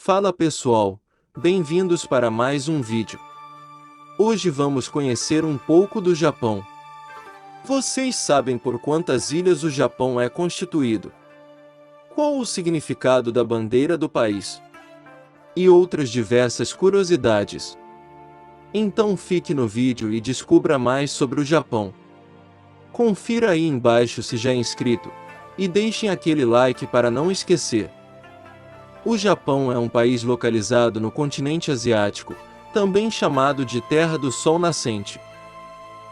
Fala pessoal, bem-vindos para mais um vídeo. Hoje vamos conhecer um pouco do Japão. Vocês sabem por quantas ilhas o Japão é constituído? Qual o significado da bandeira do país? E outras diversas curiosidades. Então fique no vídeo e descubra mais sobre o Japão. Confira aí embaixo se já é inscrito, e deixem aquele like para não esquecer. O Japão é um país localizado no continente asiático, também chamado de Terra do Sol Nascente.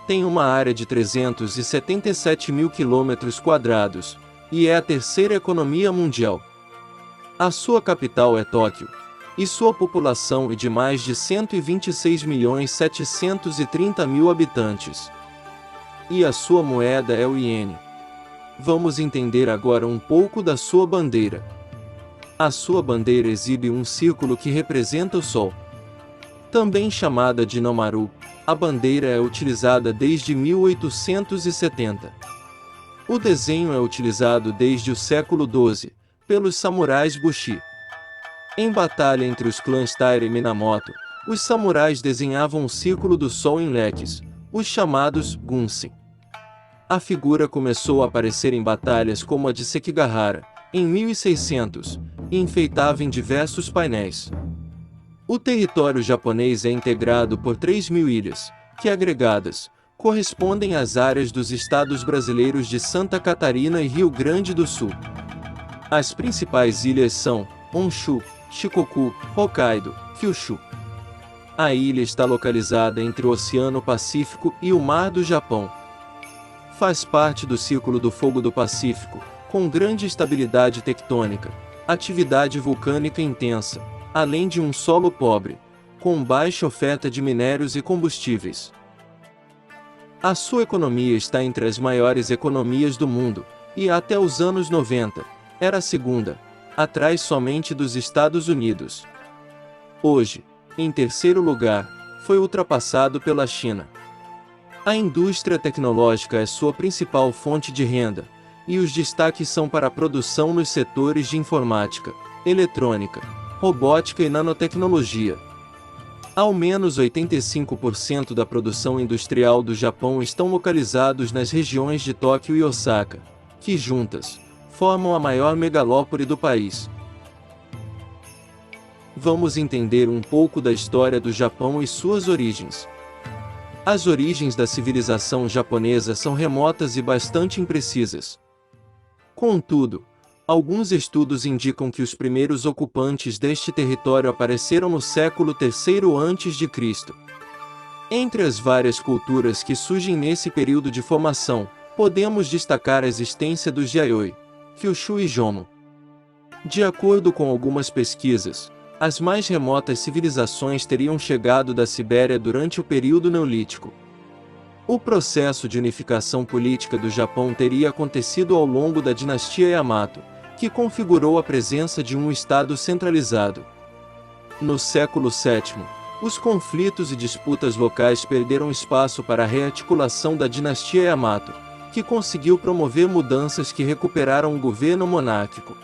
Tem uma área de 377 mil km², e é a terceira economia mundial. A sua capital é Tóquio, e sua população é de mais de 126.730.000 habitantes. E a sua moeda é o iene. Vamos entender agora um pouco da sua bandeira. A sua bandeira exibe um círculo que representa o Sol. Também chamada de Nomaru, a bandeira é utilizada desde 1870. O desenho é utilizado desde o século XII, pelos samurais Bushi. Em batalha entre os clãs Taira e Minamoto, os samurais desenhavam o círculo do Sol em leques, os chamados Gunsen. A figura começou a aparecer em batalhas como a de Sekigahara, em 1600, e enfeitava em diversos painéis. O território japonês é integrado por 3.000 ilhas, que agregadas, correspondem às áreas dos estados brasileiros de Santa Catarina e Rio Grande do Sul. As principais ilhas são Honshu, Shikoku, Hokkaido, Kyushu. A ilha está localizada entre o Oceano Pacífico e o Mar do Japão. Faz parte do Círculo do Fogo do Pacífico, com grande estabilidade tectônica, atividade vulcânica intensa, além de um solo pobre, com baixa oferta de minérios e combustíveis. A sua economia está entre as maiores economias do mundo, e até os anos 90, era a segunda, atrás somente dos Estados Unidos. Hoje, em terceiro lugar, foi ultrapassado pela China. A indústria tecnológica é sua principal fonte de renda, e os destaques são para a produção nos setores de informática, eletrônica, robótica e nanotecnologia. Ao menos 85% da produção industrial do Japão estão localizados nas regiões de Tóquio e Osaka, que juntas, formam a maior megalópole do país. Vamos entender um pouco da história do Japão e suas origens. As origens da civilização japonesa são remotas e bastante imprecisas. Contudo, alguns estudos indicam que os primeiros ocupantes deste território apareceram no século III a.C. Entre as várias culturas que surgem nesse período de formação, podemos destacar a existência dos Yayoi, Kyushu e Jomon. De acordo com algumas pesquisas, as mais remotas civilizações teriam chegado da Sibéria durante o período Neolítico. O processo de unificação política do Japão teria acontecido ao longo da dinastia Yamato, que configurou a presença de um Estado centralizado. No século VII, os conflitos e disputas locais perderam espaço para a rearticulação da dinastia Yamato, que conseguiu promover mudanças que recuperaram o governo monárquico.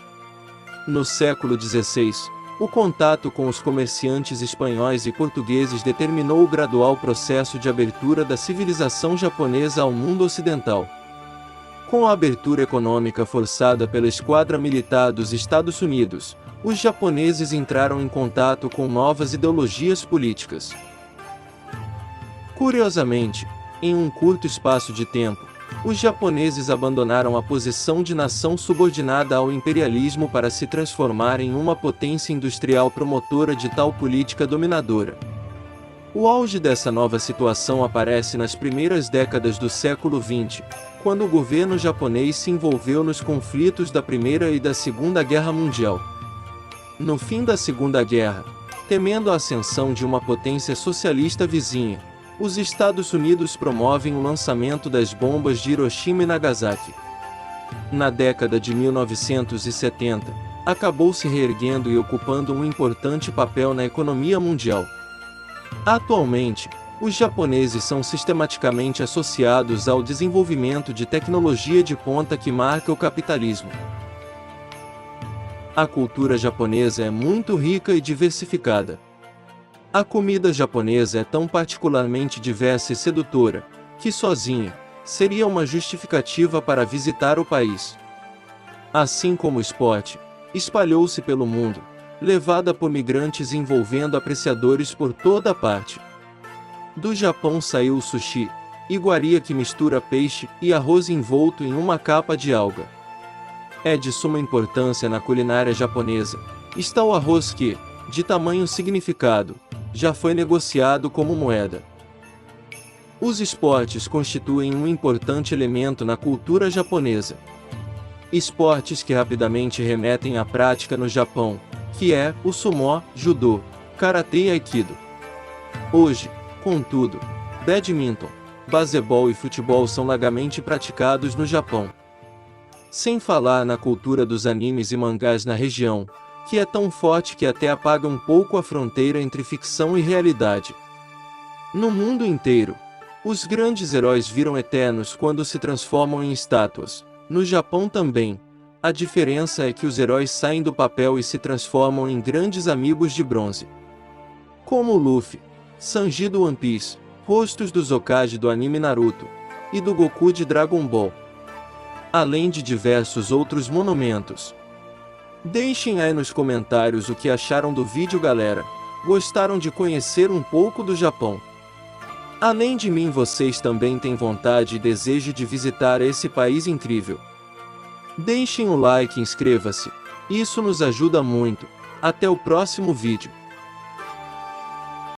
No século XVI, o contato com os comerciantes espanhóis e portugueses determinou o gradual processo de abertura da civilização japonesa ao mundo ocidental. Com a abertura econômica forçada pela esquadra militar dos Estados Unidos, os japoneses entraram em contato com novas ideologias políticas. Curiosamente, em um curto espaço de tempo, os japoneses abandonaram a posição de nação subordinada ao imperialismo para se transformar em uma potência industrial promotora de tal política dominadora. O auge dessa nova situação aparece nas primeiras décadas do século XX, quando o governo japonês se envolveu nos conflitos da Primeira e da Segunda Guerra Mundial. No fim da Segunda Guerra, temendo a ascensão de uma potência socialista vizinha, os Estados Unidos promovem o lançamento das bombas de Hiroshima e Nagasaki. Na década de 1970, acabou se reerguendo e ocupando um importante papel na economia mundial. Atualmente, os japoneses são sistematicamente associados ao desenvolvimento de tecnologia de ponta que marca o capitalismo. A cultura japonesa é muito rica e diversificada. A comida japonesa é tão particularmente diversa e sedutora, que sozinha, seria uma justificativa para visitar o país. Assim como o esporte, espalhou-se pelo mundo, levada por migrantes e envolvendo apreciadores por toda parte. Do Japão saiu o sushi, iguaria que mistura peixe e arroz envolto em uma capa de alga. É de suma importância na culinária japonesa. Está o arroz que, de tamanho significado, já foi negociado como moeda. Os esportes constituem um importante elemento na cultura japonesa. Esportes que rapidamente remetem à prática no Japão, que é o sumo, judô, karatê e aikido. Hoje, contudo, badminton, basebol e futebol são largamente praticados no Japão. Sem falar na cultura dos animes e mangás na região, que é tão forte que até apaga um pouco a fronteira entre ficção e realidade. No mundo inteiro, os grandes heróis viram eternos quando se transformam em estátuas. No Japão também. A diferença é que os heróis saem do papel e se transformam em grandes amigos de bronze. Como Luffy, Sanji do One Piece, rostos dos Hokage do anime Naruto, e do Goku de Dragon Ball. Além de diversos outros monumentos. Deixem aí nos comentários o que acharam do vídeo, galera. Gostaram de conhecer um pouco do Japão? Além de mim, vocês também têm vontade e desejo de visitar esse país incrível? Deixem o like e inscreva-se. Isso nos ajuda muito. Até o próximo vídeo.